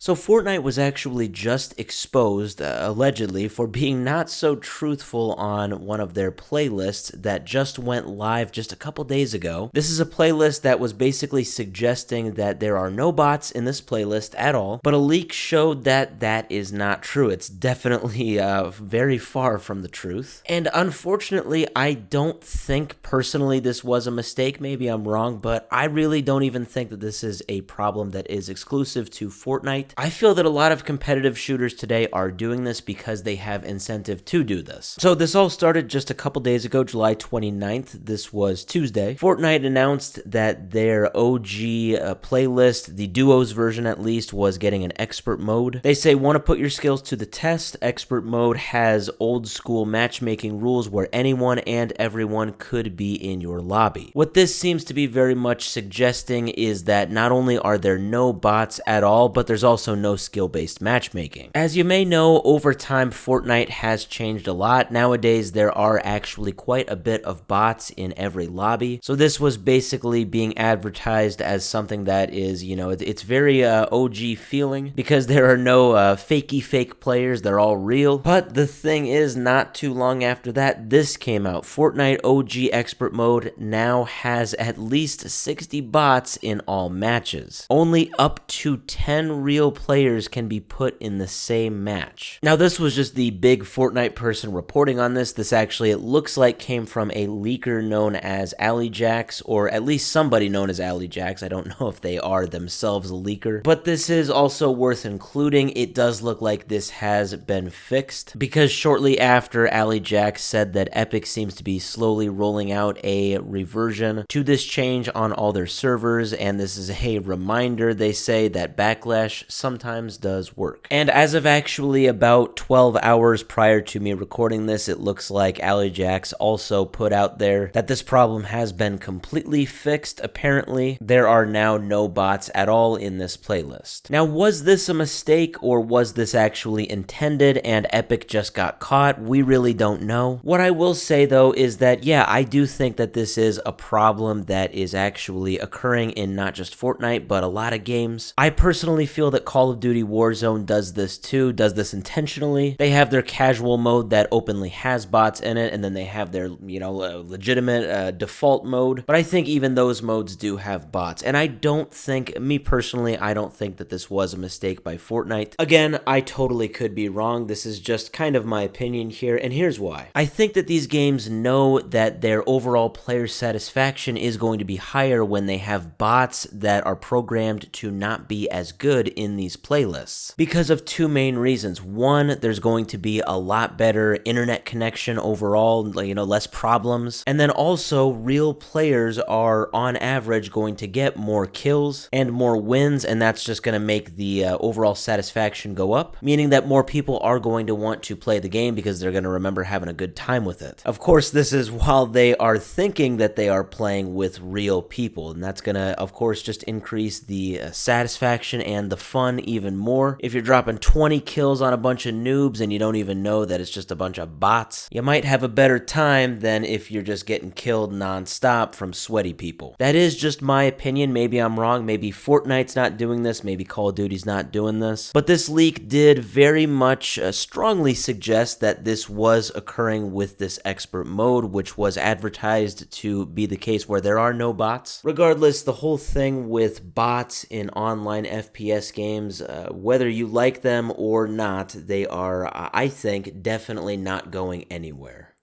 So Fortnite was actually just exposed, allegedly, for being not so truthful on one of their playlists that just went live just a couple days ago. This is a playlist that was basically suggesting that there are no bots in this playlist at all, but a leak showed that that is not true. It's definitely very far from the truth. And unfortunately, I don't think personally this was a mistake. Maybe I'm wrong, but I really don't even think that this is a problem that is exclusive to Fortnite. I feel that a lot of competitive shooters today are doing this because they have incentive to do this. So this all started just a couple days ago, July 29th. This was Tuesday. Fortnite announced that their OG playlist, the duos version at least, was getting an expert mode. They say, want to put your skills to the test? Expert mode has old school matchmaking rules where anyone and everyone could be in your lobby. What this seems to be very much suggesting is that not only are there no bots at all, but there's also no skill-based matchmaking. As you may know, over time, Fortnite has changed a lot. Nowadays, there are actually quite a bit of bots in every lobby. So this was basically being advertised as something that is, it's very OG feeling because there are no fakey fake players. They're all real. But the thing is, not too long after that, this came out. Fortnite OG Expert Mode now has at least 60 bots in all matches. Only up to 10 real players can be put in the same match. Now, this was just the big Fortnite person reporting on this. This actually, it looks like, came from a leaker known as AlleyJax, or at least somebody known as AlleyJax. I don't know if they are themselves a leaker, but this is also worth including. It does look like this has been fixed because shortly after, AlleyJax said that Epic seems to be slowly rolling out a reversion to this change on all their servers, and this is a reminder, they say, that backlash sometimes does work. And as of actually about 12 hours prior to me recording this, it looks like AlleyJax also put out there that this problem has been completely fixed. Apparently, there are now no bots at all in this playlist. Now, was this a mistake or was this actually intended and Epic just got caught? We really don't know. What I will say though is that, yeah, I do think that this is a problem that is actually occurring in not just Fortnite, but a lot of games. I personally feel that Call of Duty Warzone does this too, does this intentionally. They have their casual mode that openly has bots in it, and then they have their, legitimate default mode. But I think even those modes do have bots. And I don't think, me personally, I don't think that this was a mistake by Fortnite. Again, I totally could be wrong. This is just kind of my opinion here, and here's why. I think that these games know that their overall player satisfaction is going to be higher when they have bots that are programmed to not be as good in these playlists because of two main reasons. One, there's going to be a lot better internet connection overall, less problems. And then also, real players are on average going to get more kills and more wins, and that's just going to make the overall satisfaction go up, meaning that more people are going to want to play the game because they're going to remember having a good time with it. Of course, this is while they are thinking that they are playing with real people, and that's going to, of course, just increase the satisfaction and the fun even more. If you're dropping 20 kills on a bunch of noobs and you don't even know that it's just a bunch of bots, you might have a better time than if you're just getting killed non-stop from sweaty people. That is just my opinion. Maybe I'm wrong. Maybe Fortnite's not doing this. Maybe Call of Duty's not doing this. But this leak did very much strongly suggest that this was occurring with this expert mode, which was advertised to be the case where there are no bots. Regardless, the whole thing with bots in online FPS games, whether you like them or not, they are, I think, definitely not going anywhere.